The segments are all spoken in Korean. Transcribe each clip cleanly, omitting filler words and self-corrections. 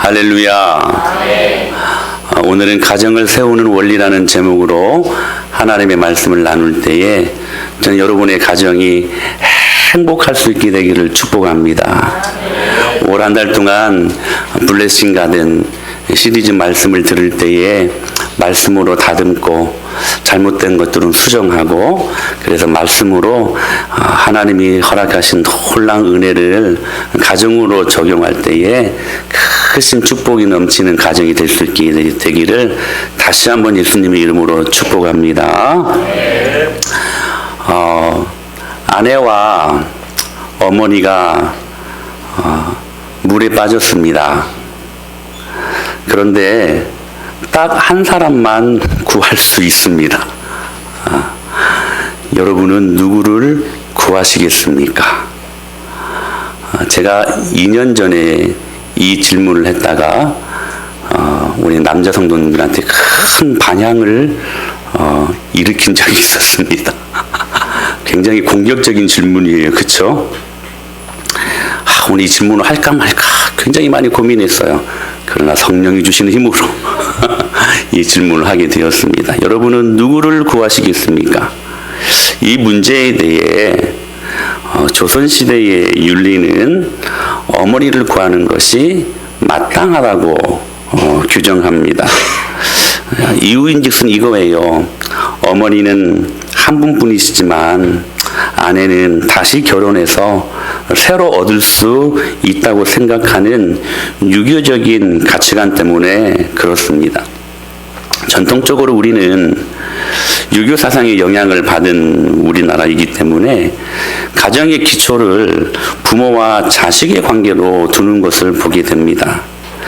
할렐루야. 오늘은 가정을 세우는 원리라는 제목으로 하나님의 말씀을 나눌 때에 저는 여러분의 가정이 행복할 수 있게 되기를 축복합니다. 올 한 달 동안 블레싱 가든 시리즈 말씀을 들을 때에 말씀으로 다듬고 잘못된 것들은 수정하고, 그래서 말씀으로 하나님이 허락하신 놀라운 은혜를 가정으로 적용할 때에 크신 축복이 넘치는 가정이 될 수 있게 되기를 다시 한번 예수님의 이름으로 축복합니다. 아내와 어머니가 물에 빠졌습니다. 그런데 딱 한 사람만 구할 수 있습니다. 여러분은 누구를 구하시겠습니까? 제가 2년 전에 이 질문을 했다가 우리 남자 성도님들한테 큰 반향을 일으킨 적이 있었습니다. 굉장히 공격적인 질문이에요. 그렇죠? 오늘 이 질문을 할까 말까 굉장히 많이 고민했어요. 그러나 성령이 주시는 힘으로 이 질문을 하게 되었습니다. 여러분은 누구를 구하시겠습니까? 이 문제에 대해 조선시대의 윤리는 어머니를 구하는 것이 마땅하다고 규정합니다. 이유인즉슨 이거예요. 어머니는 한 분뿐이시지만 아내는 다시 결혼해서 새로 얻을 수 있다고 생각하는 유교적인 가치관 때문에 그렇습니다. 전통적으로 우리는 유교 사상의 영향을 받은 우리나라이기 때문에 가정의 기초를 부모와 자식의 관계로 두는 것을 보게 됩니다.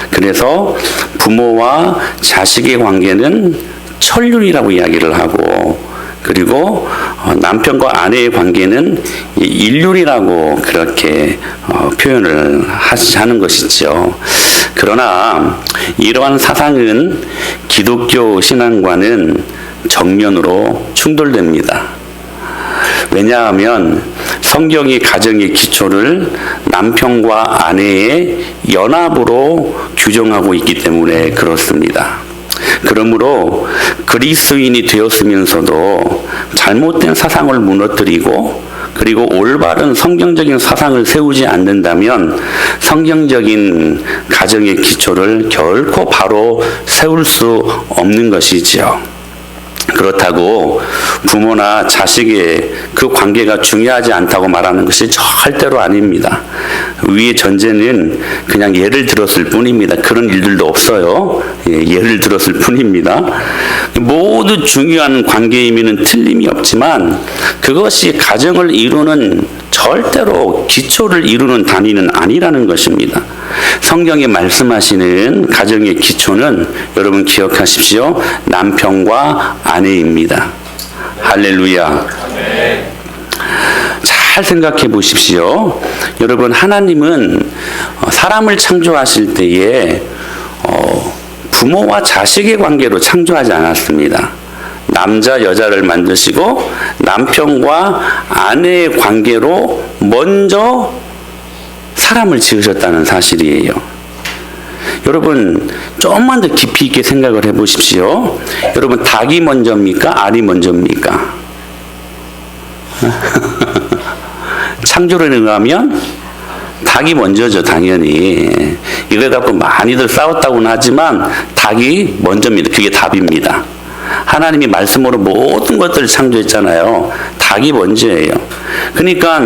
그래서 부모와 자식의 관계는 천륜이라고 이야기를 하고, 그리고 남편과 아내의 관계는 일륜이라고 그렇게 표현을 하는 것이죠. 그러나 이러한 사상은 기독교 신앙과는 정면으로 충돌됩니다. 왜냐하면 성경이 가정의 기초를 남편과 아내의 연합으로 규정하고 있기 때문에 그렇습니다. 그러므로 그리스도인이 되었으면서도 잘못된 사상을 무너뜨리고, 그리고 올바른 성경적인 사상을 세우지 않는다면 성경적인 가정의 기초를 결코 바로 세울 수 없는 것이지요. 그렇다고 부모나 자식의 그 관계가 중요하지 않다고 말하는 것이 절대로 아닙니다. 위의 전제는 그냥 예를 들었을 뿐입니다. 그런 일들도 없어요. 예를 들었을 뿐입니다. 모두 중요한 관계임에는 틀림이 없지만 그것이 가정을 이루는, 절대로 기초를 이루는 단위는 아니라는 것입니다. 성경에 말씀하시는 가정의 기초는 여러분 기억하십시오. 남편과 아내입니다. 할렐루야. 잘 생각해 보십시오. 여러분, 하나님은 사람을 창조하실 때에 부모와 자식의 관계로 창조하지 않았습니다. 남자, 여자를 만드시고 남편과 아내의 관계로 먼저 사람을 지으셨다는 사실이에요. 여러분, 조금만 더 깊이 있게 생각을 해보십시오. 여러분, 닭이 먼저입니까? 알이 먼저입니까? 창조론에 의하면 닭이 먼저죠, 당연히. 이걸 갖고 많이들 싸웠다고는 하지만 닭이 먼저입니다. 그게 답입니다. 하나님이 말씀으로 모든 것들을 창조했잖아요. 닭이 먼저예요. 그러니까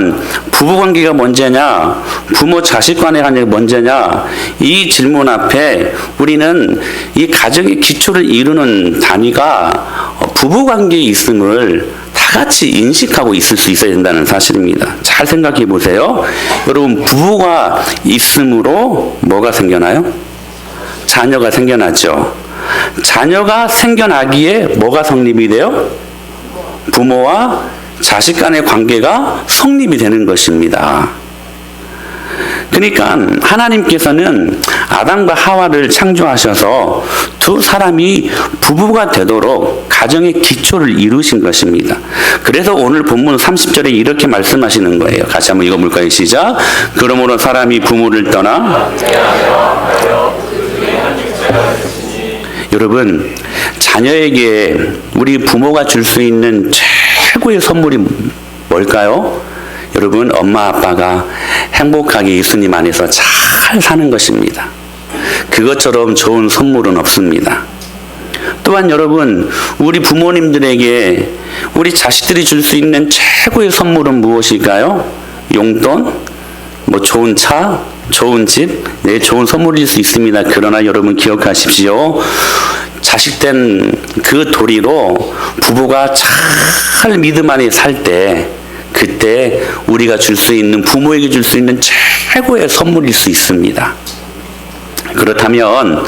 부부관계가 먼저냐, 부모 자식 간의 관계가 먼저냐, 이 질문 앞에 우리는 이 가정의 기초를 이루는 단위가 부부관계에 있음을 다 같이 인식하고 있을 수 있어야 된다는 사실입니다. 잘 생각해 보세요. 여러분, 부부가 있음으로 뭐가 생겨나요? 자녀가 생겨나죠. 자녀가 생겨나기에 뭐가 성립이 돼요? 부모와 자식 간의 관계가 성립이 되는 것입니다. 그러니까 하나님께서는 아담과 하와를 창조하셔서 두 사람이 부부가 되도록 가정의 기초를 이루신 것입니다. 그래서 오늘 본문 30절에 이렇게 말씀하시는 거예요. 같이 한번 읽어볼까요? 시작. 그러므로 사람이 부모를 떠나 여러분, 자녀에게 우리 부모가 줄 수 있는 최고의 선물이 뭘까요? 여러분, 엄마 아빠가 행복하게 예수님 안에서 잘 사는 것입니다. 그것처럼 좋은 선물은 없습니다. 또한 여러분, 우리 부모님들에게 우리 자식들이 줄 수 있는 최고의 선물은 무엇일까요? 용돈, 좋은 차, 좋은 집, 네, 좋은 선물일 수 있습니다. 그러나 여러분 기억하십시오. 자식된 그 도리로 부부가 잘 믿음 안에 살 때, 그때 우리가 줄 수 있는, 부모에게 줄 수 있는 최고의 선물일 수 있습니다. 그렇다면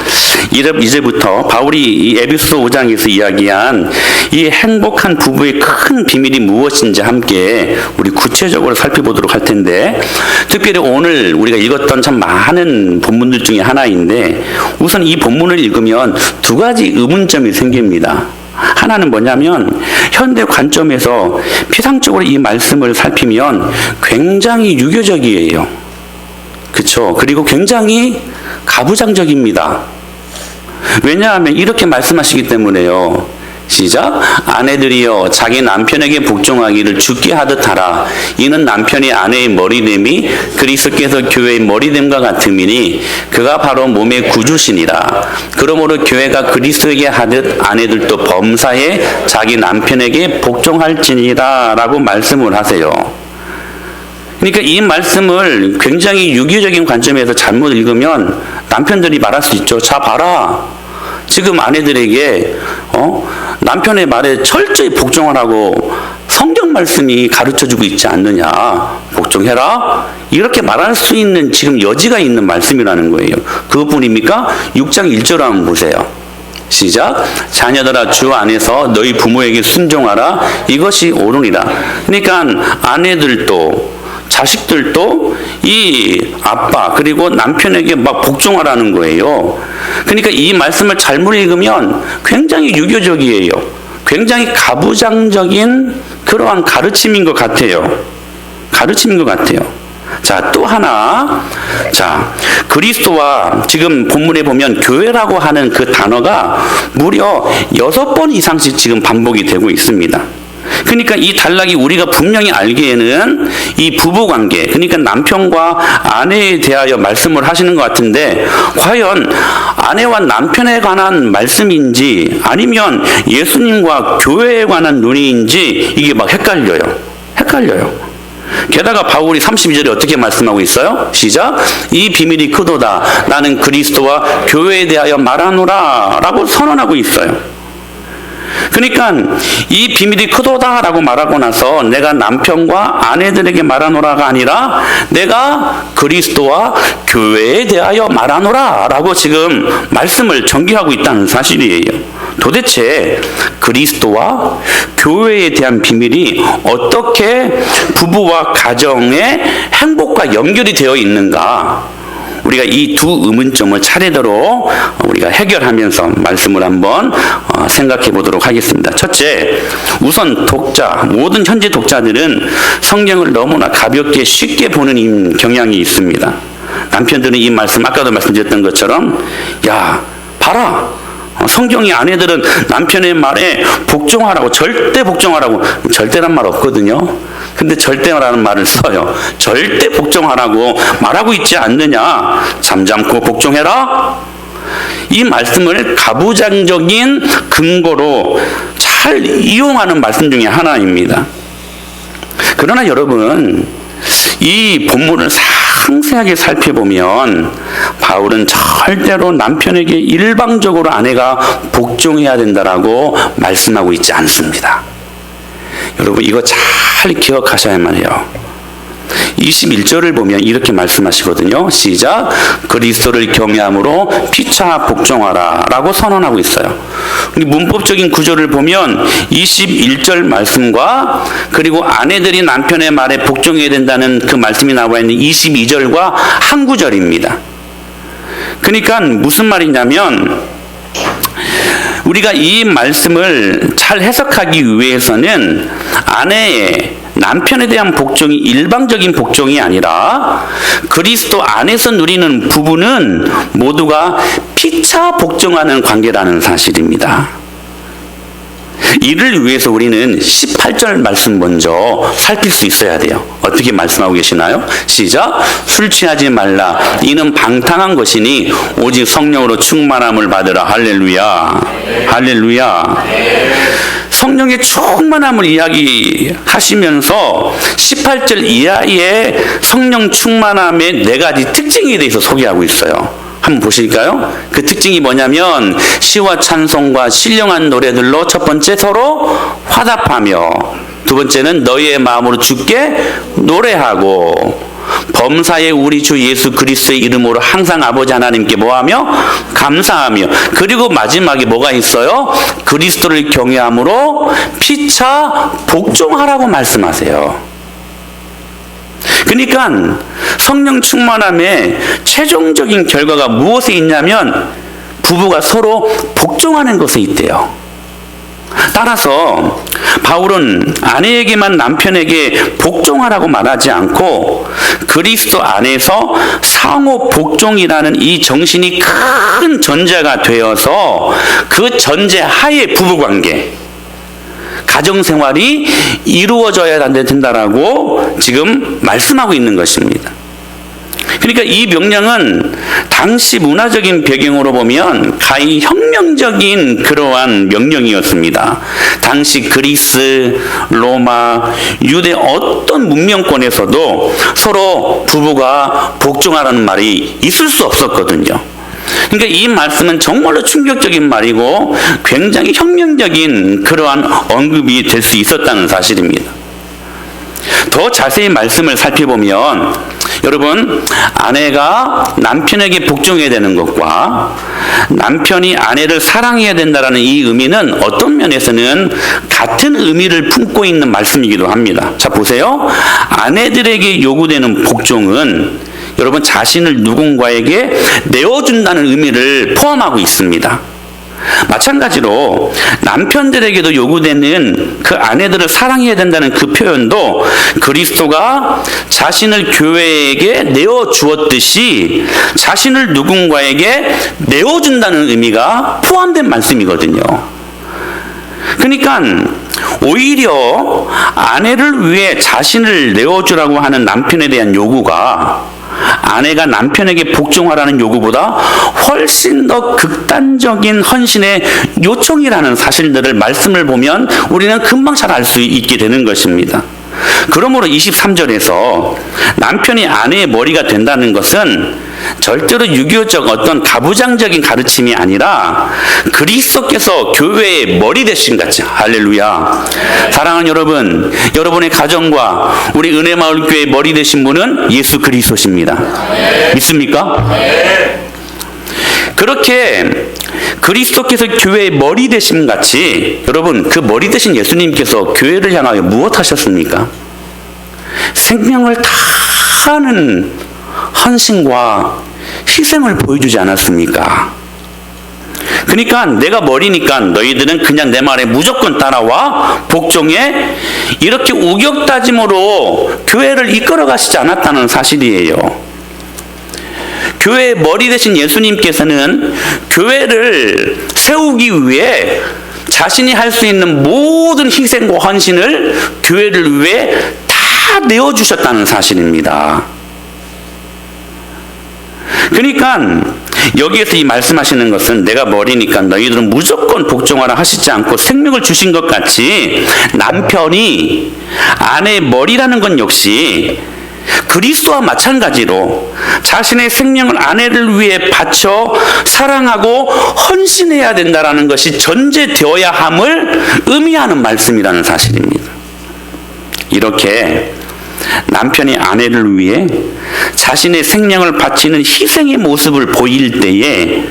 이제부터 바울이 이 에베소서 5장에서 이야기한 이 행복한 부부의 큰 비밀이 무엇인지 함께 우리 구체적으로 살펴보도록 할 텐데, 특별히 오늘 우리가 읽었던 참 많은 본문들 중에 하나인데, 우선 이 본문을 읽으면 두 가지 의문점이 생깁니다. 하나는 뭐냐면, 현대 관점에서 피상적으로 이 말씀을 살피면 굉장히 유교적이에요. 그렇죠? 그리고 굉장히 가부장적입니다. 왜냐하면 이렇게 말씀하시기 때문에요. 시작. 아내들이여 자기 남편에게 복종하기를 주께 하듯 하라. 이는 남편이 아내의 머리됨이 그리스도께서 교회의 머리됨과 같음이니 그가 바로 몸의 구주시니라. 그러므로 교회가 그리스도에게 하듯 아내들도 범사에 자기 남편에게 복종할지니라 라고 말씀을 하세요. 그러니까 이 말씀을 굉장히 유교적인 관점에서 잘못 읽으면 남편들이 말할 수 있죠. 자, 봐라. 지금 아내들에게 남편의 말에 철저히 복종하라고 성경 말씀이 가르쳐주고 있지 않느냐. 복종해라. 이렇게 말할 수 있는 지금 여지가 있는 말씀이라는 거예요. 그것뿐입니까? 6장 1절 한번 보세요. 시작. 자녀들아 주 안에서 너희 부모에게 순종하라. 이것이 옳으니라. 그러니까 아내들도 자식들도 이 아빠 그리고 남편에게 막 복종하라는 거예요. 그러니까 이 말씀을 잘못 읽으면 굉장히 유교적이에요. 굉장히 가부장적인 그러한 가르침인 것 같아요. 가르침인 것 같아요. 자, 또 하나. 자, 그리스도와 지금 본문에 보면 교회라고 하는 그 단어가 무려 6번 이상씩 지금 반복이 되고 있습니다. 그러니까 이 단락이 우리가 분명히 알기에는 이 부부관계, 그러니까 남편과 아내에 대하여 말씀을 하시는 것 같은데, 과연 아내와 남편에 관한 말씀인지 아니면 예수님과 교회에 관한 논의인지 이게 막 헷갈려요. 게다가 바울이 32절에 어떻게 말씀하고 있어요? 시작. 이 비밀이 크도다. 나는 그리스도와 교회에 대하여 말하노라 라고 선언하고 있어요. 그러니까 이 비밀이 크도다라고 말하고 나서 내가 남편과 아내들에게 말하노라가 아니라 내가 그리스도와 교회에 대하여 말하노라라고 지금 말씀을 전개하고 있다는 사실이에요. 도대체 그리스도와 교회에 대한 비밀이 어떻게 부부와 가정의 행복과 연결이 되어 있는가? 우리가 이 두 의문점을 차례대로 우리가 해결하면서 말씀을 한번 생각해 보도록 하겠습니다. 첫째, 우선 모든 현재 독자들은 성경을 너무나 가볍게 쉽게 보는 경향이 있습니다. 남편들은 이 말씀, 아까도 말씀드렸던 것처럼, 야, 봐라. 성경이 아내들은 남편의 말에 복종하라고, 절대 복종하라고, 절대란 말 없거든요. 근데 절대라는 말을 써요. 절대 복종하라고 말하고 있지 않느냐. 잠잠고 복종해라. 이 말씀을 가부장적인 근거로 잘 이용하는 말씀 중에 하나입니다. 그러나 여러분, 이 본문을 상세하게 살펴보면 바울은 절대로 남편에게 일방적으로 아내가 복종해야 된다라고 말씀하고 있지 않습니다. 여러분, 이거 잘 기억하셔야만 해요. 21절을 보면 이렇게 말씀하시거든요. 시작. 그리스도를 경외함으로 피차 복종하라 라고 선언하고 있어요. 문법적인 구조를 보면 21절 말씀과 그리고 아내들이 남편의 말에 복종해야 된다는 그 말씀이 나와 있는 22절과 한 구절입니다. 그러니까 무슨 말이냐면, 우리가 이 말씀을 잘 해석하기 위해서는 아내의 남편에 대한 복종이 일방적인 복종이 아니라 그리스도 안에서 누리는 부부는 모두가 피차 복종하는 관계라는 사실입니다. 이를 위해서 우리는 18절 말씀 먼저 살필 수 있어야 돼요. 어떻게 말씀하고 계시나요? 시작. 술 취하지 말라. 이는 방탕한 것이니 오직 성령으로 충만함을 받으라. 할렐루야. 할렐루야. 성령의 충만함을 이야기하시면서 18절 이하의 성령 충만함의 4가지 특징에 대해서 소개하고 있어요. 한번 보실까요? 그 특징이 뭐냐면 시와 찬송과 신령한 노래들로 첫 번째 서로 화답하며, 두 번째는 너희의 마음으로 주께 노래하고, 범사의 우리 주 예수 그리스도의 이름으로 항상 아버지 하나님께 뭐하며? 감사하며, 그리고 마지막에 뭐가 있어요? 그리스도를 경외함으로 피차 복종하라고 말씀하세요. 그러니까 성령 충만함의 최종적인 결과가 무엇에 있냐면 부부가 서로 복종하는 것에 있대요. 따라서 바울은 아내에게만 남편에게 복종하라고 말하지 않고 그리스도 안에서 상호 복종이라는 이 정신이 큰 전제가 되어서 그 전제 하에 부부관계, 가정생활이 이루어져야 된다라고 지금 말씀하고 있는 것입니다. 그러니까 이 명령은 당시 문화적인 배경으로 보면 가히 혁명적인 그러한 명령이었습니다. 당시 그리스, 로마, 유대 어떤 문명권에서도 서로 부부가 복종하라는 말이 있을 수 없었거든요. 그러니까 이 말씀은 정말로 충격적인 말이고 굉장히 혁명적인 그러한 언급이 될 수 있었다는 사실입니다. 더 자세히 말씀을 살펴보면 여러분, 아내가 남편에게 복종해야 되는 것과 남편이 아내를 사랑해야 된다는 이 의미는 어떤 면에서는 같은 의미를 품고 있는 말씀이기도 합니다. 자, 보세요. 아내들에게 요구되는 복종은 여러분 자신을 누군가에게 내어준다는 의미를 포함하고 있습니다. 마찬가지로 남편들에게도 요구되는 그 아내들을 사랑해야 된다는 그 표현도 그리스도가 자신을 교회에게 내어주었듯이 자신을 누군가에게 내어준다는 의미가 포함된 말씀이거든요. 그러니까 오히려 아내를 위해 자신을 내어주라고 하는 남편에 대한 요구가 아내가 남편에게 복종하라는 요구보다 훨씬 더 극단적인 헌신의 요청이라는 사실들을 말씀을 보면 우리는 금방 잘 알 수 있게 되는 것입니다. 그러므로 23절에서 남편이 아내의 머리가 된다는 것은 절대로 유교적 어떤 가부장적인 가르침이 아니라 그리스도께서 교회의 머리 되신 같이. 할렐루야. 사랑하는 여러분, 여러분의 가정과 우리 은혜마을교회의 머리 되신 분은 예수 그리스도십니다. 믿습니까? 그렇게 그리스도께서 교회의 머리 되심 같이 여러분, 그 머리 되신 예수님께서 교회를 향하여 무엇 하셨습니까? 생명을 다하는 헌신과 희생을 보여주지 않았습니까? 그러니까 내가 머리니까 너희들은 그냥 내 말에 무조건 따라와 복종해, 이렇게 우격다짐으로 교회를 이끌어 가시지 않았다는 사실이에요. 교회의 머리 되신 예수님께서는 교회를 세우기 위해 자신이 할 수 있는 모든 희생과 헌신을 교회를 위해 다 내어주셨다는 사실입니다. 그러니까 여기에서 이 말씀하시는 것은 내가 머리니까 너희들은 무조건 복종하라 하시지 않고 생명을 주신 것 같이 남편이 아내의 머리라는 건 역시 그리스도와 마찬가지로 자신의 생명을 아내를 위해 바쳐 사랑하고 헌신해야 된다는 것이 전제되어야 함을 의미하는 말씀이라는 사실입니다. 이렇게 남편이 아내를 위해 자신의 생명을 바치는 희생의 모습을 보일 때에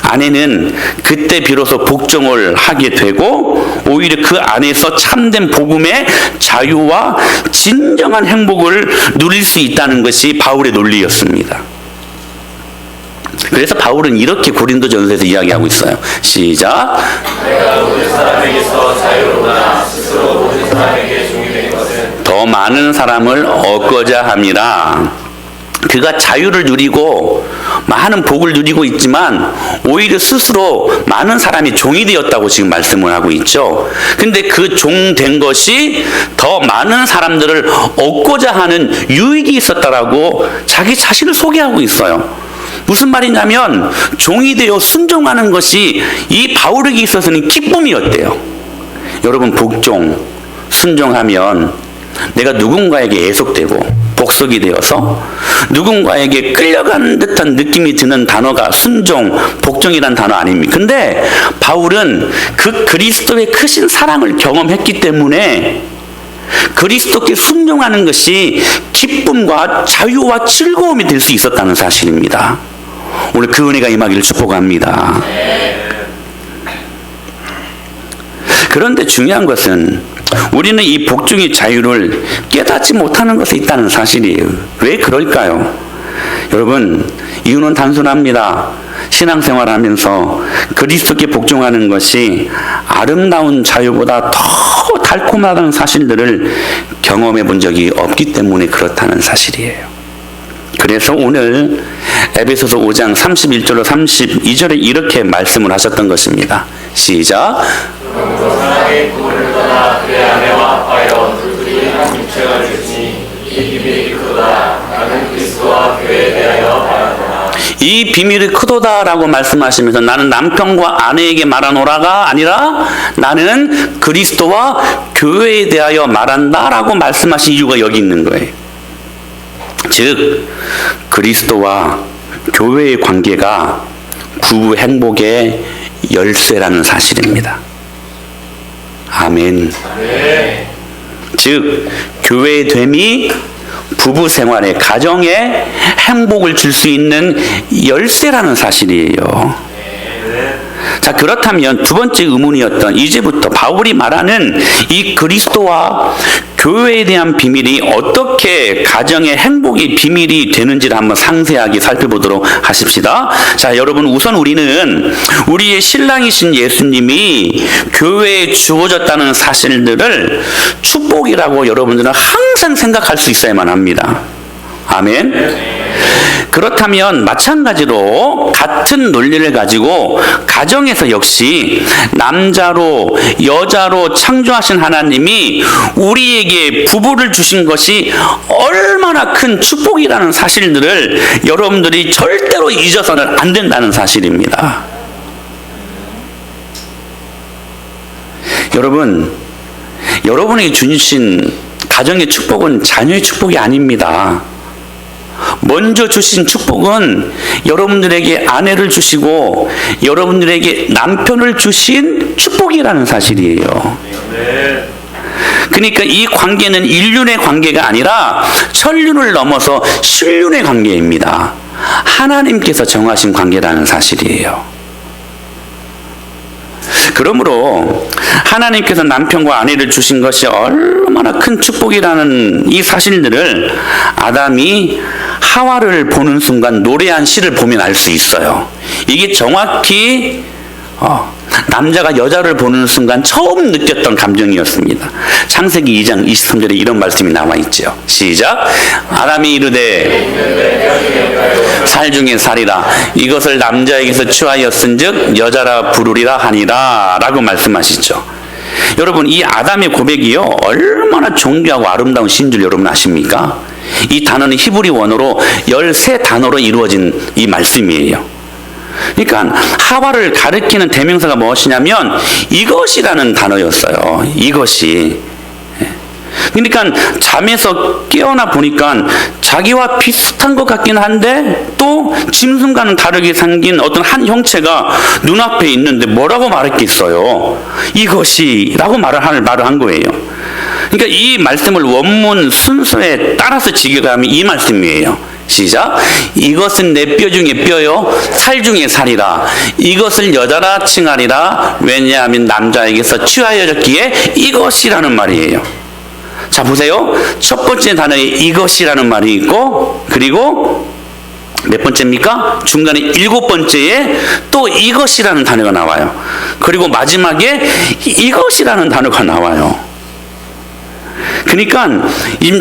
아내는 그때 비로소 복종을 하게 되고 오히려 그 안에서 참된 복음의 자유와 진정한 행복을 누릴 수 있다는 것이 바울의 논리였습니다. 그래서 바울은 이렇게 고린도전서에서 이야기하고 있어요. 시작. 내가 모든 사람에게서 자유로우나 스스로 모든 사람에게 종이 되는 것은 더 더 많은 사람을 얻고자 함이라. 그가 자유를 누리고 많은 복을 누리고 있지만 오히려 스스로 많은 사람이 종이 되었다고 지금 말씀을 하고 있죠. 근데 그 종 된 것이 더 많은 사람들을 얻고자 하는 유익이 있었다라고 자기 자신을 소개하고 있어요. 무슨 말이냐면 종이 되어 순종하는 것이 이 바울에게 있어서는 기쁨이었대요. 여러분, 복종, 순종하면 내가 누군가에게 애속되고 복속이 되어서 누군가에게 끌려가는 듯한 느낌이 드는 단어가 순종, 복종이란 단어 아닙니까? 근데 바울은 그 그리스도의 크신 사랑을 경험했기 때문에 그리스도께 순종하는 것이 기쁨과 자유와 즐거움이 될 수 있었다는 사실입니다. 오늘 그 은혜가 임하기를 축복합니다. 그런데 중요한 것은 우리는 이 복종의 자유를 깨닫지 못하는 것이 있다는 사실이에요. 왜 그럴까요? 여러분, 이유는 단순합니다. 신앙생활하면서 그리스도께 복종하는 것이 아름다운 자유보다 더 달콤하다는 사실들을 경험해 본 적이 없기 때문에 그렇다는 사실이에요. 그래서 오늘 에베소서 5장 31절로 32절에 이렇게 말씀을 하셨던 것입니다. 시작. 사랑의 꿈을 떠나 그의 아내와 합하여 둘이 한 육체가 되시니 이 비밀이 크도다. 나는 그리스도와 교회에 대하여 말하노라. 이 비밀이 크도다라고 말씀하시면서 나는 남편과 아내에게 말하노라가 아니라 나는 그리스도와 교회에 대하여 말한다라고 말씀하신 이유가 여기 있는 거예요. 즉 그리스도와 교회의 관계가 부부 행복의 열쇠라는 사실입니다. 아멘. 즉 교회의 됨이 부부 생활에 가정에 행복을 줄 수 있는 열쇠라는 사실이에요. 자, 그렇다면 두 번째 의문이었던 이제부터 바울이 말하는 이 그리스도와 교회에 대한 비밀이 어떻게 가정의 행복의 비밀이 되는지를 한번 상세하게 살펴보도록 하십시다. 자, 여러분, 우선 우리는 우리의 신랑이신 예수님이 교회에 주어졌다는 사실들을 축복이라고 여러분들은 항상 생각할 수 있어야만 합니다. 아멘. 그렇다면 마찬가지로 같은 논리를 가지고 가정에서 역시 남자로 여자로 창조하신 하나님이 우리에게 부부를 주신 것이 얼마나 큰 축복이라는 사실들을 여러분들이 절대로 잊어서는 안 된다는 사실입니다. 여러분, 여러분에게 주신 가정의 축복은 자녀의 축복이 아닙니다. 먼저 주신 축복은 여러분들에게 아내를 주시고 여러분들에게 남편을 주신 축복이라는 사실이에요. 그러니까 이 관계는 인륜의 관계가 아니라 천륜을 넘어서 신륜의 관계입니다. 하나님께서 정하신 관계라는 사실이에요. 그러므로 하나님께서 남편과 아내를 주신 것이 얼마나 큰 축복이라는 이 사실들을 아담이 하와를 보는 순간 노래한 시를 보면 알 수 있어요. 이게 정확히 남자가 여자를 보는 순간 처음 느꼈던 감정이었습니다. 창세기 2장 23절에 이런 말씀이 나와 있죠. 시작. 아담이 이르되 살 중에 살이라 이것을 남자에게서 취하였은즉 여자라 부르리라 하니라 라고 말씀하시죠. 여러분, 이 아담의 고백이요 얼마나 존귀하고 아름다운 시인 줄 여러분 아십니까? 이 단어는 히브리 원어로 13단어로 이루어진 이 말씀이에요. 그러니까 하와를 가리키는 대명사가 무엇이냐면 이것이라는 단어였어요. 이것이. 그러니까 잠에서 깨어나 보니까 자기와 비슷한 것 같긴 한데 또 짐승과는 다르게 생긴 어떤 한 형체가 눈앞에 있는데 뭐라고 말했겠어요? 이것이라고 말을 한 거예요. 그러니까 이 말씀을 원문 순서에 따라서 직역하면 이 말씀이에요. 시작. 이것은 내 뼈 중에 뼈요 살 중에 살이라 이것을 여자라 칭하리라 왜냐하면 남자에게서 취하여졌기에 이것이라는 말이에요. 자, 보세요. 첫 번째 단어에 이것이라는 말이 있고 그리고 몇 번째입니까? 중간에 7번째에 또 이것이라는 단어가 나와요. 그리고 마지막에 이것이라는 단어가 나와요. 그러니까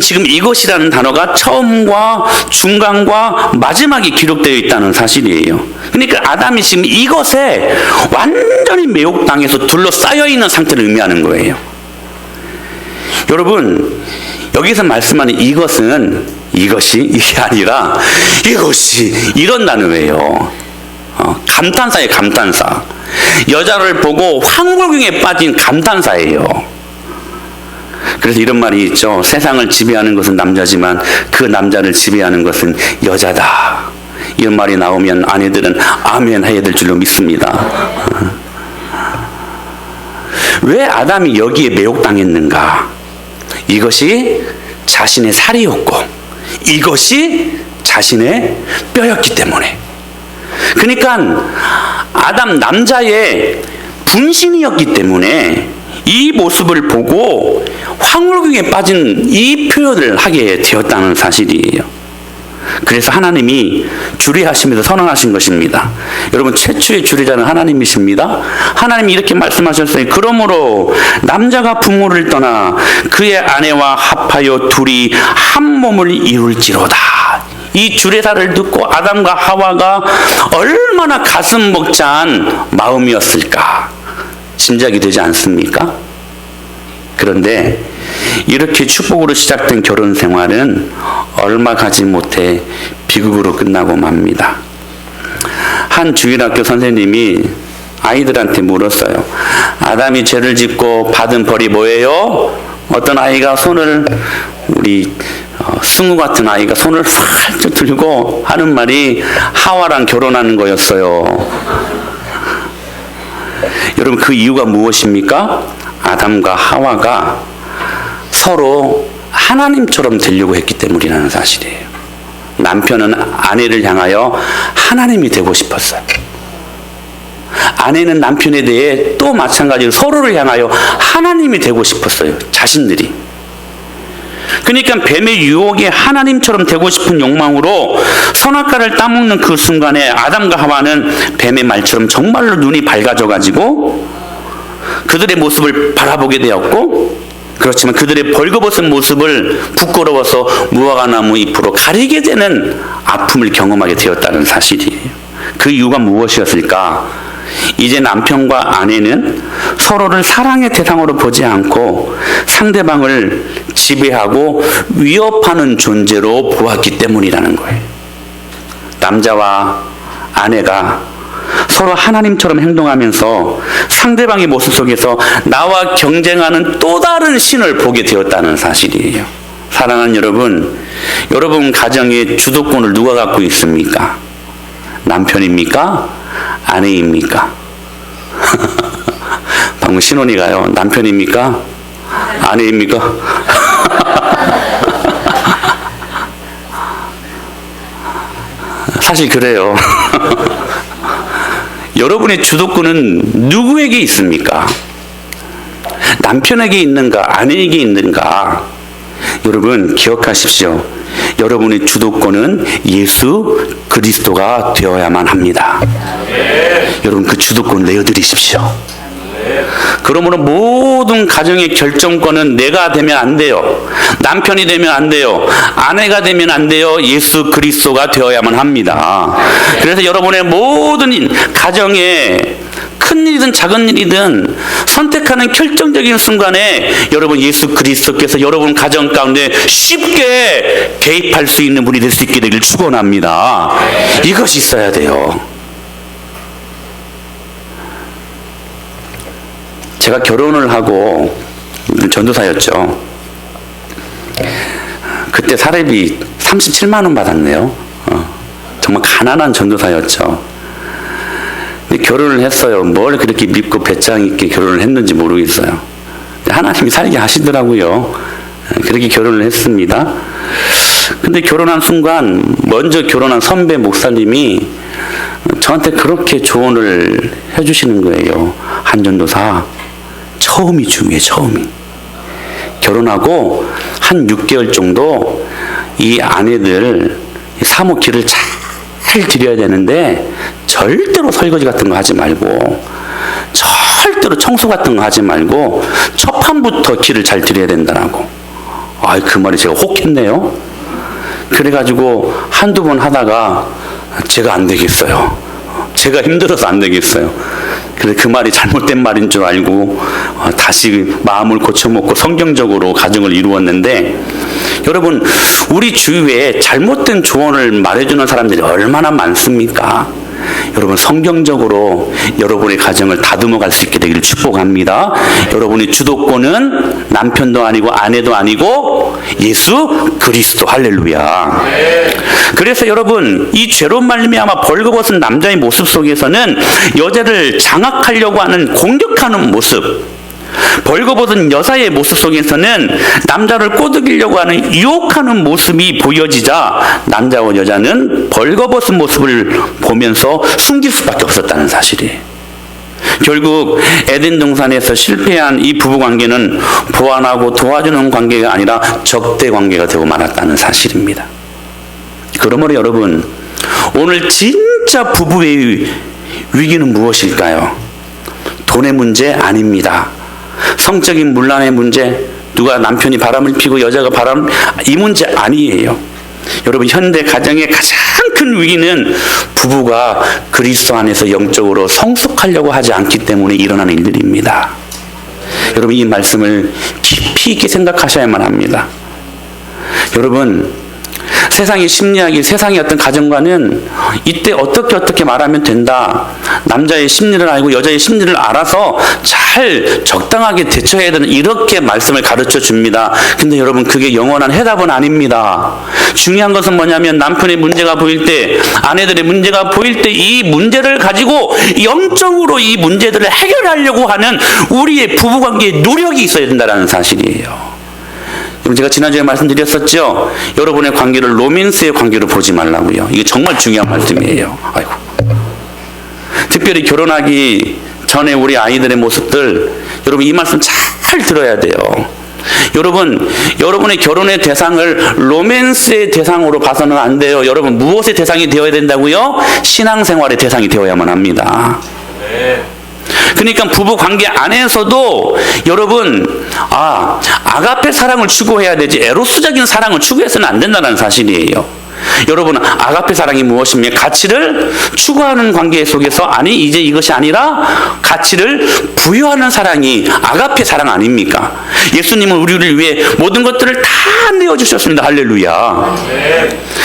지금 이것이라는 단어가 처음과 중간과 마지막에 기록되어 있다는 사실이에요. 그러니까 아담이 지금 이것에 완전히 매혹당해서 둘러싸여 있는 상태를 의미하는 거예요. 여러분, 여기서 말씀하는 이것이 이게 아니라 이것이 이런 단어예요. 감탄사예요, 감탄사. 여자를 보고 황홀경에 빠진 감탄사예요. 그래서 이런 말이 있죠. 세상을 지배하는 것은 남자지만 그 남자를 지배하는 것은 여자다. 이런 말이 나오면 아내들은 아멘 해야 될 줄로 믿습니다. 왜 아담이 여기에 매혹당했는가? 이것이 자신의 살이었고 이것이 자신의 뼈였기 때문에. 그러니까 아담 남자의 분신이었기 때문에 이 모습을 보고 황홀경에 빠진 이 표현을 하게 되었다는 사실이에요. 그래서 하나님이 주례하시면서 선언하신 것입니다. 여러분, 최초의 주례자는 하나님이십니다. 하나님이 이렇게 말씀하셨어요. 그러므로 남자가 부모를 떠나 그의 아내와 합하여 둘이 한 몸을 이룰지로다. 이 주례사를 듣고 아담과 하와가 얼마나 가슴 벅찬 마음이었을까 짐작이 되지 않습니까? 그런데 이렇게 축복으로 시작된 결혼 생활은 얼마 가지 못해 비극으로 끝나고 맙니다. 한 주일학교 선생님이 아이들한테 물었어요. 아담이 죄를 짓고 받은 벌이 뭐예요? 어떤 아이가 손을, 우리 승우 같은 아이가 손을 살짝 들고 하는 말이 하와랑 결혼하는 거였어요. 여러분, 그 이유가 무엇입니까? 아담과 하와가 서로 하나님처럼 되려고 했기 때문이라는 사실이에요. 남편은 아내를 향하여 하나님이 되고 싶었어요. 아내는 남편에 대해 또 마찬가지로 서로를 향하여 하나님이 되고 싶었어요. 자신들이. 그러니까 뱀의 유혹에 하나님처럼 되고 싶은 욕망으로 선악과를 따먹는 그 순간에 아담과 하와는 뱀의 말처럼 정말로 눈이 밝아져가지고 그들의 모습을 바라보게 되었고, 그렇지만 그들의 벌거벗은 모습을 부끄러워서 무화과나무 잎으로 가리게 되는 아픔을 경험하게 되었다는 사실이에요. 그 이유가 무엇이었을까? 이제 남편과 아내는 서로를 사랑의 대상으로 보지 않고 상대방을 지배하고 위협하는 존재로 보았기 때문이라는 거예요. 남자와 아내가 서로 하나님처럼 행동하면서 상대방의 모습 속에서 나와 경쟁하는 또 다른 신을 보게 되었다는 사실이에요. 사랑하는 여러분, 여러분 가정의 주도권을 누가 갖고 있습니까? 남편입니까? 아내입니까? 방금 신혼이가요. 남편입니까? 아내입니까? 사실 그래요. 여러분의 주도권은 누구에게 있습니까? 남편에게 있는가? 아내에게 있는가? 여러분 기억하십시오. 여러분의 주도권은 예수 그리스도가 되어야만 합니다. 여러분 그 주도권을 내어드리십시오. 그러므로 모든 가정의 결정권은 내가 되면 안 돼요. 남편이 되면 안 돼요. 아내가 되면 안 돼요. 예수 그리스도가 되어야만 합니다. 그래서 여러분의 모든 가정에 큰 일이든 작은 일이든 선택하는 결정적인 순간에 여러분 예수 그리스도께서 여러분 가정 가운데 쉽게 개입할 수 있는 분이 될 수 있게 되기를 축원합니다. 이것이 있어야 돼요. 제가 결혼을 하고 전도사였죠. 그때 사례비 37만 원 받았네요. 정말 가난한 전도사였죠. 근데 결혼을 했어요. 뭘 그렇게 믿고 배짱 있게 결혼을 했는지 모르겠어요. 하나님이 살게 하시더라고요. 그렇게 결혼을 했습니다. 근데 결혼한 순간 먼저 결혼한 선배 목사님이 저한테 그렇게 조언을 해주시는 거예요. 한 전도사, 처음이 중요해, 처음이. 결혼하고 한 6개월 정도 이 아내들 사모 길을 잘 드려야 되는데 절대로 설거지 같은 거 하지 말고 절대로 청소 같은 거 하지 말고 첫 판부터 길을 잘 드려야 된다라고. 그 말이 제가 혹했네요. 그래가지고 한두 번 하다가 제가 안 되겠어요. 제가 힘들어서 안 되겠어요. 그래 그 말이 잘못된 말인 줄 알고 다시 마음을 고쳐먹고 성경적으로 가정을 이루었는데, 여러분 우리 주위에 잘못된 조언을 말해주는 사람들이 얼마나 많습니까? 여러분 성경적으로 여러분의 가정을 다듬어 갈 수 있게 되기를 축복합니다. 여러분의 주도권은 남편도 아니고 아내도 아니고 예수 그리스도. 할렐루야. 그래서 여러분 이 죄로 말미암아 벌거벗은 남자의 모습 속에서는 여자를 장악하려고 하는 공격하는 모습, 벌거벗은 여자의 모습 속에서는 남자를 꼬드기려고 하는 유혹하는 모습이 보여지자 남자와 여자는 벌거벗은 모습을 보면서 숨길 수밖에 없었다는 사실이에요. 결국 에덴 동산에서 실패한 이 부부관계는 보완하고 도와주는 관계가 아니라 적대 관계가 되고 말았다는 사실입니다. 그러므로 여러분 오늘 진짜 부부의 위기는 무엇일까요? 돈의 문제 아닙니다. 성적인 문란의 문제, 누가 남편이 바람을 피고 여자가 이 문제 아니에요. 여러분 현대 가정의 가장 큰 위기는 부부가 그리스도 안에서 영적으로 성숙하려고 하지 않기 때문에 일어나는 일들입니다. 여러분 이 말씀을 깊이 있게 생각하셔야만 합니다. 여러분 세상의 심리학이, 세상의 어떤 가정관은 이때 어떻게 말하면 된다, 남자의 심리를 알고 여자의 심리를 알아서 잘 적당하게 대처해야 되는, 이렇게 말씀을 가르쳐 줍니다. 근데 여러분 그게 영원한 해답은 아닙니다. 중요한 것은 뭐냐면 남편의 문제가 보일 때, 아내들의 문제가 보일 때 이 문제를 가지고 영적으로 이 문제들을 해결하려고 하는 우리의 부부관계에 노력이 있어야 된다는 사실이에요. 제가 지난주에 말씀드렸었죠. 여러분의 관계를 로맨스의 관계로 보지 말라고요. 이게 정말 중요한 말씀이에요. 아이고. 특별히 결혼하기 전에 우리 아이들의 모습들, 여러분 이 말씀 잘 들어야 돼요. 여러분, 여러분의 결혼의 대상을 로맨스의 대상으로 봐서는 안 돼요. 여러분 무엇의 대상이 되어야 된다고요? 신앙생활의 대상이 되어야만 합니다. 네. 그러니까 부부 관계 안에서도 여러분 아가페 사랑을 추구해야 되지 에로스적인 사랑을 추구해서는 안 된다는 사실이에요. 여러분 아가페 사랑이 무엇이며 가치를 추구하는 관계 속에서 아니 이제 이것이 아니라 가치를 부여하는 사랑이 아가페 사랑 아닙니까? 예수님은 우리를 위해 모든 것들을 다 내어주셨습니다. 할렐루야.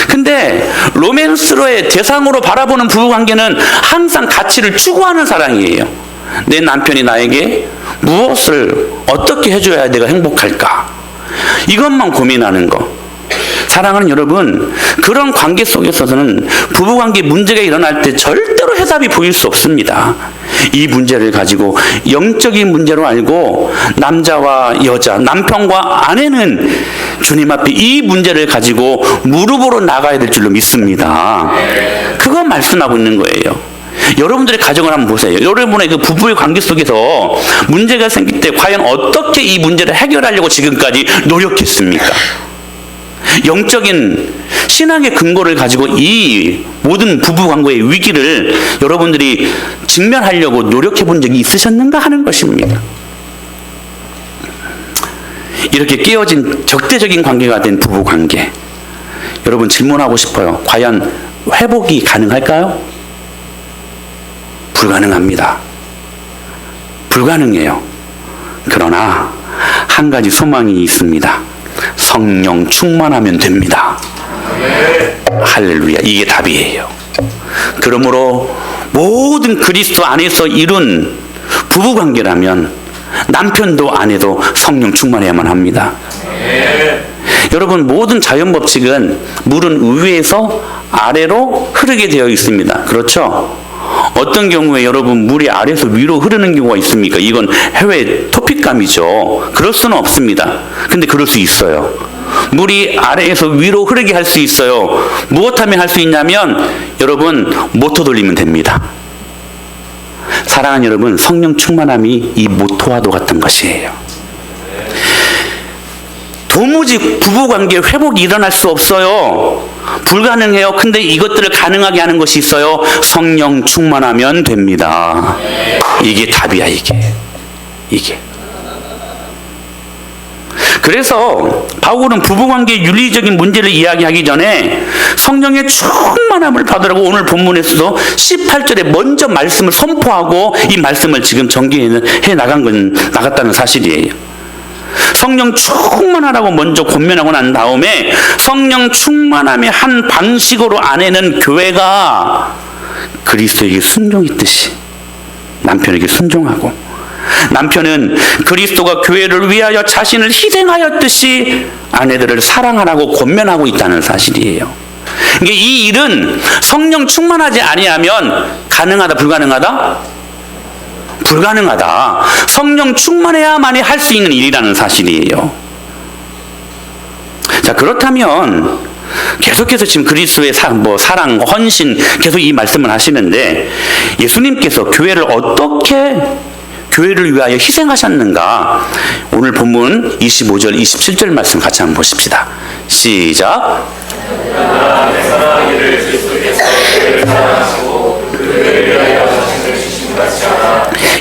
근데 로맨스로의 대상으로 바라보는 부부관계는 항상 가치를 추구하는 사랑이에요. 내 남편이 나에게 무엇을 어떻게 해줘야 내가 행복할까? 이것만 고민하는 거. 사랑하는 여러분, 그런 관계 속에서는 부부관계 문제가 일어날 때 절대로 해답이 보일 수 없습니다. 이 문제를 가지고 영적인 문제로 알고 남자와 여자, 남편과 아내는 주님 앞에 이 문제를 가지고 무릎으로 나가야 될 줄로 믿습니다. 그거 말씀하고 있는 거예요. 여러분들의 가정을 한번 보세요. 여러분의 그 부부의 관계 속에서 문제가 생길 때 과연 어떻게 이 문제를 해결하려고 지금까지 노력했습니까? 영적인 신앙의 근거를 가지고 이 모든 부부 관계의 위기를 여러분들이 직면하려고 노력해 본 적이 있으셨는가 하는 것입니다. 이렇게 깨어진 적대적인 관계가 된 부부 관계, 여러분 질문하고 싶어요. 과연 회복이 가능할까요? 불가능합니다. 불가능해요. 그러나 한 가지 소망이 있습니다. 성령 충만하면 됩니다. 할렐루야. 이게 답이에요. 그러므로 모든 그리스도 안에서 이룬 부부관계라면 남편도 아내도 성령 충만해야만 합니다. 여러분 모든 자연법칙은 물은 위에서 아래로 흐르게 되어 있습니다. 그렇죠? 어떤 경우에 여러분 물이 아래에서 위로 흐르는 경우가 있습니까? 이건 해외 토픽감이죠. 그럴 수는 없습니다. 근데 그럴 수 있어요. 물이 아래에서 위로 흐르게 할 수 있어요. 무엇하면 할 수 있냐면 여러분 모터 돌리면 됩니다. 사랑하는 여러분, 성령 충만함이 이 모토와도 같은 것이에요. 도무지 부부관계 회복이 일어날 수 없어요. 불가능해요. 근데 이것들을 가능하게 하는 것이 있어요. 성령 충만하면 됩니다. 이게 답이야, 이게. 그래서 바울은 부부관계 윤리적인 문제를 이야기하기 전에 성령의 충만함을 받으라고 오늘 본문에서도 18절에 먼저 말씀을 선포하고 이 말씀을 지금 전개해 나갔다는 사실이에요. 성령 충만하라고 먼저 권면하고 난 다음에 성령 충만함의 한 방식으로 아내는 교회가 그리스도에게 순종했듯이 남편에게 순종하고, 남편은 그리스도가 교회를 위하여 자신을 희생하였듯이 아내들을 사랑하라고 권면하고 있다는 사실이에요. 그러니까 이 일은 성령 충만하지 아니하면 가능하다, 불가능하다? 불가능하다. 성령 충만해야만이 할 수 있는 일이라는 사실이에요. 자, 그렇다면 계속해서 지금 그리스도의 사랑, 헌신 계속 이 말씀을 하시는데, 예수님께서 교회를 어떻게 교회를 위하여 희생하셨는가? 오늘 본문 25절, 27절 말씀 같이 한번 보십시다. 시작.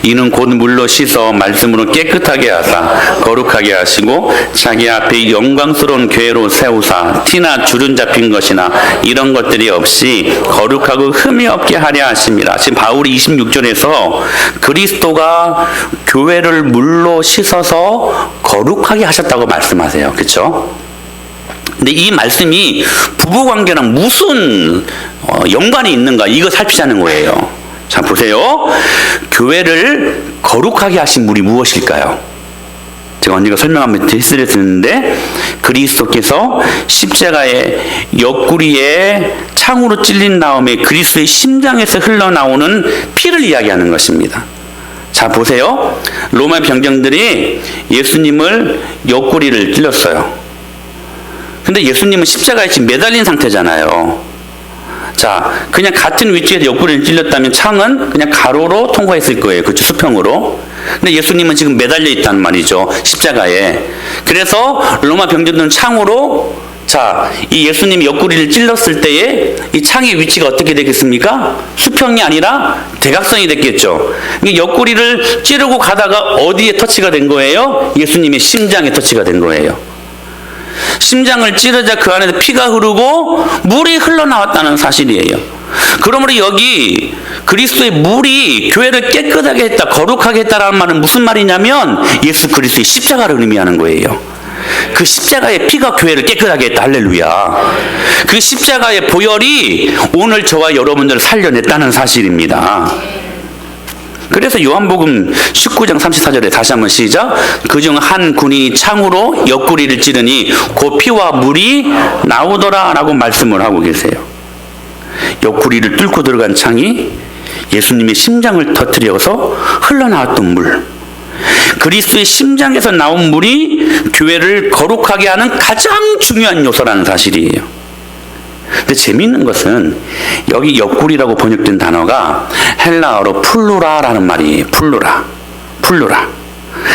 이는 곧 물로 씻어 말씀으로 깨끗하게 하사 거룩하게 하시고 자기 앞에 영광스러운 교회로 세우사 티나 주름 잡힌 것이나 이런 것들이 없이 거룩하고 흠이 없게 하려 하심이라. 지금 바울이 26절에서 그리스도가 교회를 물로 씻어서 거룩하게 하셨다고 말씀하세요. 그렇죠? 근데 이 말씀이 부부관계랑 무슨 연관이 있는가, 이거 살피자는 거예요. 자, 보세요. 교회를 거룩하게 하신 물이 무엇일까요? 제가 언니가 설명 한번 해드렸는데, 그리스도께서 십자가의 옆구리에 창으로 찔린 다음에 그리스도의 심장에서 흘러나오는 피를 이야기하는 것입니다. 자, 보세요. 로마 병정들이 예수님을 옆구리를 찔렀어요. 근데 예수님은 십자가에 지금 매달린 상태잖아요. 자, 그냥 같은 위치에서 옆구리를 찔렸다면 창은 그냥 가로로 통과했을 거예요. 그렇죠? 수평으로. 근데 예수님은 지금 매달려 있단 말이죠. 십자가에. 그래서 로마 병정들은 창으로, 자, 이 예수님이 옆구리를 찔렀을 때에 이 창의 위치가 어떻게 되겠습니까? 수평이 아니라 대각선이 됐겠죠. 옆구리를 찌르고 가다가 어디에 터치가 된 거예요? 예수님의 심장에 터치가 된 거예요. 심장을 찌르자 그 안에서 피가 흐르고 물이 흘러나왔다는 사실이에요. 그러므로 여기 그리스도의 물이 교회를 깨끗하게 했다, 거룩하게 했다라는 말은 무슨 말이냐면 예수 그리스도의 십자가를 의미하는 거예요. 그 십자가의 피가 교회를 깨끗하게 했다. 할렐루야. 그 십자가의 보혈이 오늘 저와 여러분들을 살려냈다는 사실입니다. 그래서 요한복음 19장 34절에 다시 한번 시작. 그중 한 군이 창으로 옆구리를 찌르니 그 피와 물이 나오더라 라고 말씀을 하고 계세요. 옆구리를 뚫고 들어간 창이 예수님의 심장을 터뜨려서 흘러나왔던 물, 그리스도의 심장에서 나온 물이 교회를 거룩하게 하는 가장 중요한 요소라는 사실이에요. 근데 재미있는 것은 여기 옆구리라고 번역된 단어가 헬라어로 플루라라는 말이에요. 플루라.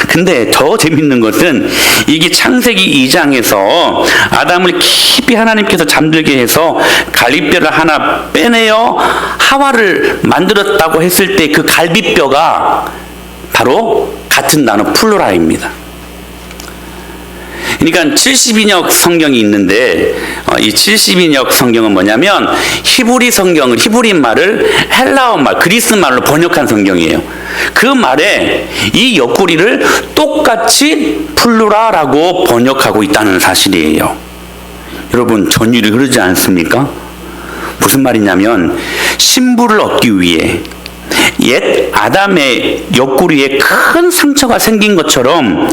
근데 더 재미있는 것은 이게 창세기 2장에서 아담을 깊이 하나님께서 잠들게 해서 갈비뼈를 하나 빼내어 하와를 만들었다고 했을 때 그 갈비뼈가 바로 같은 단어 플루라입니다. 그러니까 70인역 성경이 있는데 이 70인역 성경은 뭐냐면 히브리 성경을, 히브리 말을 헬라어 말, 그리스 말로 번역한 성경이에요. 그 말에 이 옆구리를 똑같이 플루라라고 번역하고 있다는 사실이에요. 여러분, 전율이 흐르지 않습니까? 무슨 말이냐면 신부를 얻기 위해 옛 아담의 옆구리에 큰 상처가 생긴 것처럼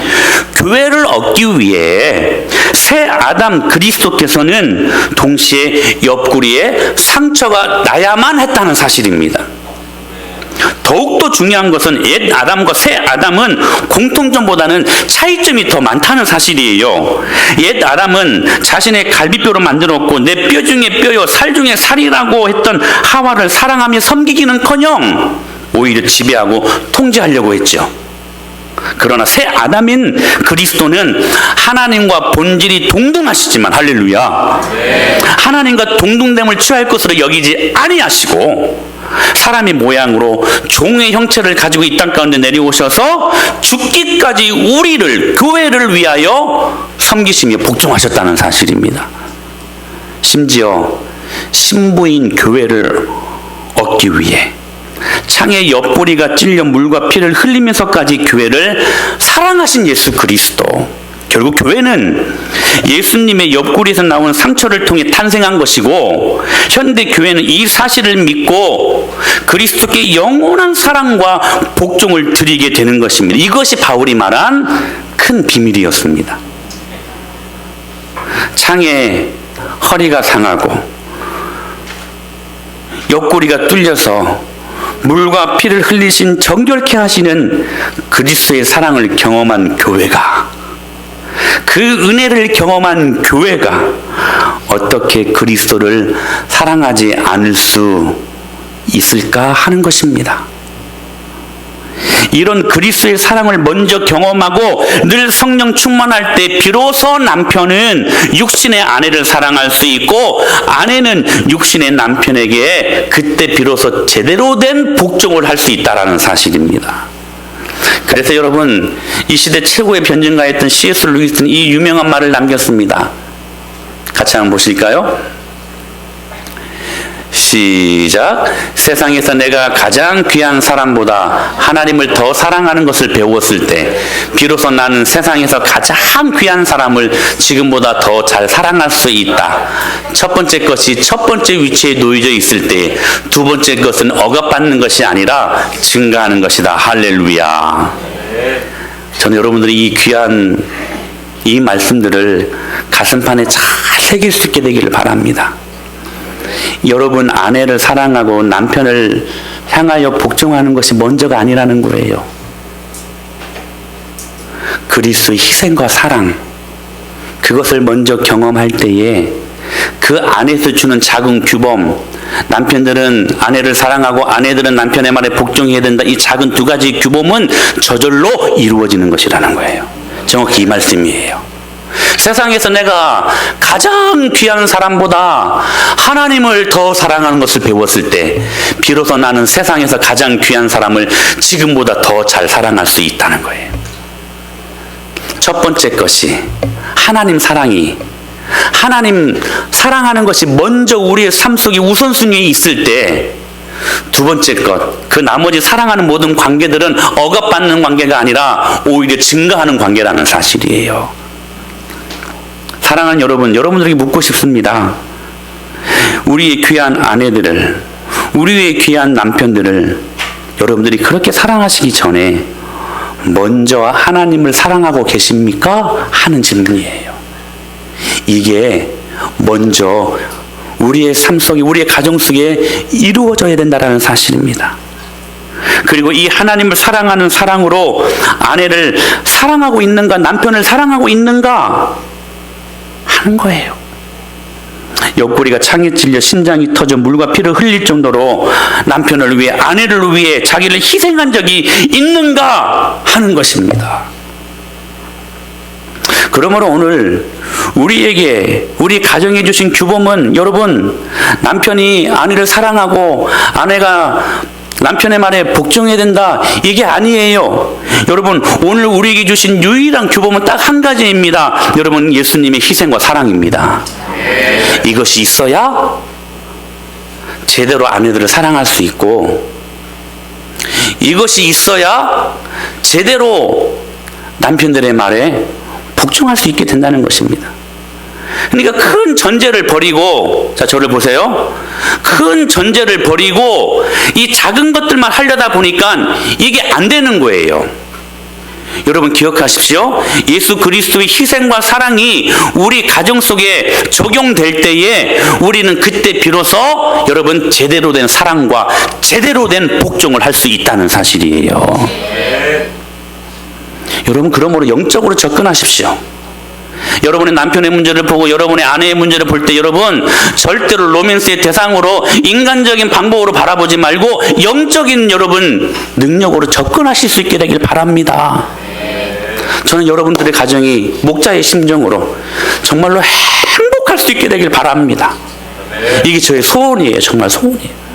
교회를 얻기 위해 새 아담 그리스도께서는 동시에 옆구리에 상처가 나야만 했다는 사실입니다. 더욱더 중요한 것은 옛 아담과 새 아담은 공통점보다는 차이점이 더 많다는 사실이에요. 옛 아담은 자신의 갈비뼈로 만들었고 내 뼈 중에 뼈요 살 중에 살이라고 했던 하와를 사랑하며 섬기기는커녕 오히려 지배하고 통제하려고 했죠. 그러나 새 아담인 그리스도는 하나님과 본질이 동등하시지만, 할렐루야, 하나님과 동등됨을 취할 것으로 여기지 아니하시고 사람의 모양으로 종의 형체를 가지고 이 땅 가운데 내려오셔서 죽기까지 우리를, 교회를 위하여 섬기시며 복종하셨다는 사실입니다. 심지어 신부인 교회를 얻기 위해 창의 옆구리가 찔려 물과 피를 흘리면서까지 교회를 사랑하신 예수 그리스도. 결국 교회는 예수님의 옆구리에서 나온 상처를 통해 탄생한 것이고, 현대 교회는 이 사실을 믿고 그리스도께 영원한 사랑과 복종을 드리게 되는 것입니다. 이것이 바울이 말한 큰 비밀이었습니다. 창에 허리가 상하고 옆구리가 뚫려서 물과 피를 흘리신 정결케 하시는 그리스도의 사랑을 경험한 교회가, 그 은혜를 경험한 교회가 어떻게 그리스도를 사랑하지 않을 수 있을까 하는 것입니다. 이런 그리스도의 사랑을 먼저 경험하고 늘 성령 충만할 때 비로소 남편은 육신의 아내를 사랑할 수 있고, 아내는 육신의 남편에게 그때 비로소 제대로 된 복종을 할 수 있다는 사실입니다. 그래서 여러분, 이 시대 최고의 변증가였던 C.S. 루이스는 이 유명한 말을 남겼습니다. 같이 한번 보실까요? 시작. 세상에서 내가 가장 귀한 사람보다 하나님을 더 사랑하는 것을 배웠을 때 비로소 나는 세상에서 가장 귀한 사람을 지금보다 더 잘 사랑할 수 있다. 첫 번째 것이 첫 번째 위치에 놓여져 있을 때 두 번째 것은 억압받는 것이 아니라 증가하는 것이다. 할렐루야. 저는 여러분들이 이 귀한 이 말씀들을 가슴판에 잘 새길 수 있게 되기를 바랍니다. 여러분 아내를 사랑하고 남편을 향하여 복종하는 것이 먼저가 아니라는 거예요. 그리스도의 희생과 사랑, 그것을 먼저 경험할 때에 그 안에서 주는 작은 규범, 남편들은 아내를 사랑하고 아내들은 남편의 말에 복종해야 된다, 이 작은 두 가지 규범은 저절로 이루어지는 것이라는 거예요. 정확히 이 말씀이에요. 세상에서 내가 가장 귀한 사람보다 하나님을 더 사랑하는 것을 배웠을 때 비로소 나는 세상에서 가장 귀한 사람을 지금보다 더 잘 사랑할 수 있다는 거예요. 첫 번째 것이 하나님 사랑이, 하나님 사랑하는 것이 먼저 우리의 삶 속에 우선순위에 있을 때 두 번째 것, 그 나머지 사랑하는 모든 관계들은 억압받는 관계가 아니라 오히려 증가하는 관계라는 사실이에요. 사랑하는 여러분, 여러분들에게 묻고 싶습니다. 우리의 귀한 아내들을, 우리의 귀한 남편들을 여러분들이 그렇게 사랑하시기 전에 먼저 하나님을 사랑하고 계십니까? 하는 질문이에요. 이게 먼저 우리의 삶 속에, 우리의 가정 속에 이루어져야 된다는 사실입니다. 그리고 이 하나님을 사랑하는 사랑으로 아내를 사랑하고 있는가, 남편을 사랑하고 있는가 하는 거예요. 옆구리가 창에 찔려 심장이 터져 물과 피를 흘릴 정도로 남편을 위해, 아내를 위해 자기를 희생한 적이 있는가 하는 것입니다. 그러므로 오늘 우리에게, 우리 가정에 주신 규범은, 여러분, 남편이 아내를 사랑하고 아내가 남편의 말에 복종해야 된다, 이게 아니에요. 여러분, 오늘 우리에게 주신 유일한 규범은 딱 한 가지입니다. 여러분, 예수님의 희생과 사랑입니다. 이것이 있어야 제대로 아내들을 사랑할 수 있고, 이것이 있어야 제대로 남편들의 말에 복종할 수 있게 된다는 것입니다. 그러니까 큰 전제를 버리고, 자, 저를 보세요. 큰 전제를 버리고 이 작은 것들만 하려다 보니까 이게 안 되는 거예요. 여러분 기억하십시오. 예수 그리스도의 희생과 사랑이 우리 가정 속에 적용될 때에 우리는 그때 비로소 여러분 제대로 된 사랑과 제대로 된 복종을 할 수 있다는 사실이에요. 여러분, 그러므로 영적으로 접근하십시오. 여러분의 남편의 문제를 보고 여러분의 아내의 문제를 볼 때 여러분 절대로 로맨스의 대상으로 인간적인 방법으로 바라보지 말고 영적인 여러분 능력으로 접근하실 수 있게 되길 바랍니다. 저는 여러분들의 가정이 목자의 심정으로 정말로 행복할 수 있게 되길 바랍니다. 이게 저의 소원이에요. 정말 소원이에요.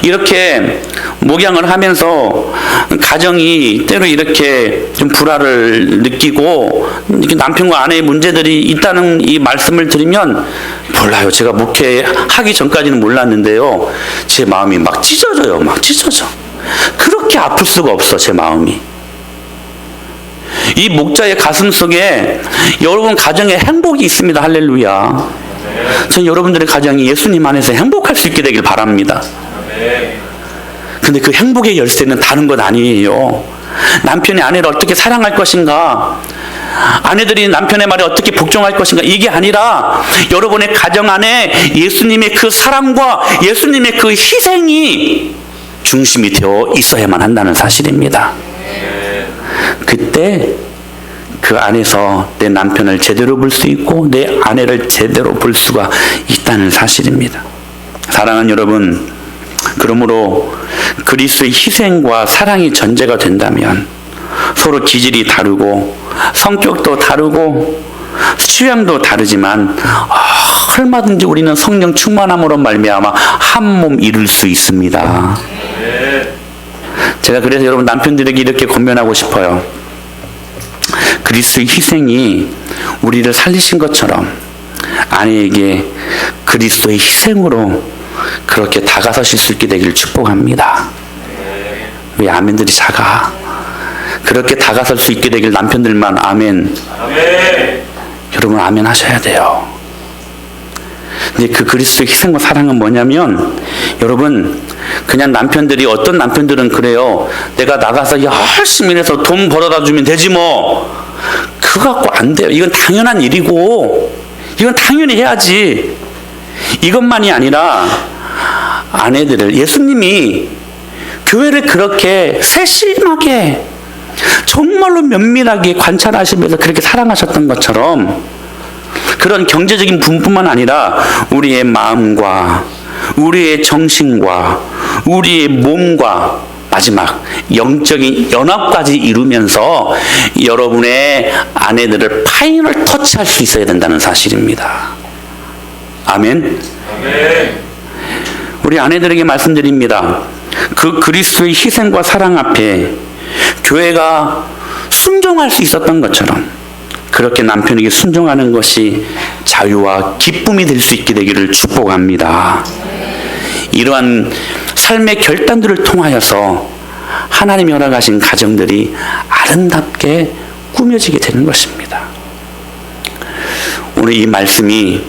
이렇게 목양을 하면서 가정이 때로 이렇게 좀 불화를 느끼고 이렇게 남편과 아내의 문제들이 있다는 이 말씀을 드리면 몰라요. 제가 목회하기 전까지는 몰랐는데요. 제 마음이 막 찢어져요. 막 찢어져. 그렇게 아플 수가 없어, 제 마음이. 이 목자의 가슴 속에 여러분 가정에 행복이 있습니다. 할렐루야. 전 여러분들의 가정이 예수님 안에서 행복할 수 있게 되길 바랍니다. 근데 그 행복의 열쇠는 다른 것 아니에요. 남편이 아내를 어떻게 사랑할 것인가, 아내들이 남편의 말에 어떻게 복종할 것인가, 이게 아니라 여러분의 가정 안에 예수님의 그 사랑과 예수님의 그 희생이 중심이 되어 있어야만 한다는 사실입니다. 그때 그 안에서 내 남편을 제대로 볼 수 있고 내 아내를 제대로 볼 수가 있다는 사실입니다. 사랑하는 여러분, 그러므로 그리스도의 희생과 사랑이 전제가 된다면 서로 기질이 다르고 성격도 다르고 취향도 다르지만 얼마든지 우리는 성령 충만함으로 말미암아 한 몸 이룰 수 있습니다. 제가 그래서 여러분 남편들에게 이렇게 권면하고 싶어요. 그리스도의 희생이 우리를 살리신 것처럼 아내에게 그리스도의 희생으로 그렇게 다가서실 수 있게 되기를 축복합니다. 왜 아멘들이 작아? 그렇게 다가설 수 있게 되길 남편들만 아멘. 여러분 아멘 하셔야 돼요. 근데 그 그리스도의 희생과 사랑은 뭐냐면, 여러분 그냥 남편들이, 어떤 남편들은 그래요. 내가 나가서 열심히 해서 돈 벌어다 주면 되지 뭐. 그거 갖고 안 돼요. 이건 당연한 일이고 이건 당연히 해야지. 이것만이 아니라 아내들을 예수님이 교회를 그렇게 세심하게 정말로 면밀하게 관찰하시면서 그렇게 사랑하셨던 것처럼 그런 경제적인 부분뿐만 아니라 우리의 마음과 우리의 정신과 우리의 몸과 마지막 영적인 연합까지 이루면서 여러분의 아내들을 파이널 터치할 수 있어야 된다는 사실입니다. 아멘. 우리 아내들에게 말씀드립니다. 그 그리스도의 희생과 사랑 앞에 교회가 순종할 수 있었던 것처럼 그렇게 남편에게 순종하는 것이 자유와 기쁨이 될 수 있게 되기를 축복합니다. 이러한 삶의 결단들을 통하여서 하나님이 허락하신 가정들이 아름답게 꾸며지게 되는 것입니다. 오늘 이 말씀이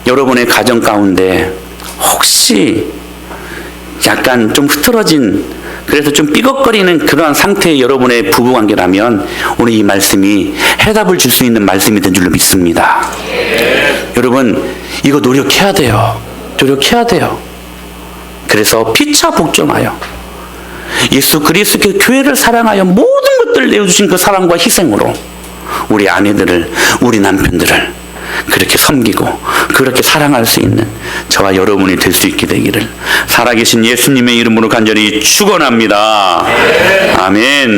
여러분의 가정 가운데 혹시 약간 좀 흐트러진, 그래서 좀 삐걱거리는 그러한 상태의 여러분의 부부관계라면 오늘 이 말씀이 해답을 줄 수 있는 말씀이 된 줄로 믿습니다. 여러분 이거 노력해야 돼요. 노력해야 돼요. 그래서 피차 복종하여 예수 그리스도의 교회를 사랑하여 모든 것들을 내어주신 그 사랑과 희생으로 우리 아내들을, 우리 남편들을 그렇게 섬기고 그렇게 사랑할 수 있는 저와 여러분이 될 수 있게 되기를 살아계신 예수님의 이름으로 간절히 축원합니다. 아멘.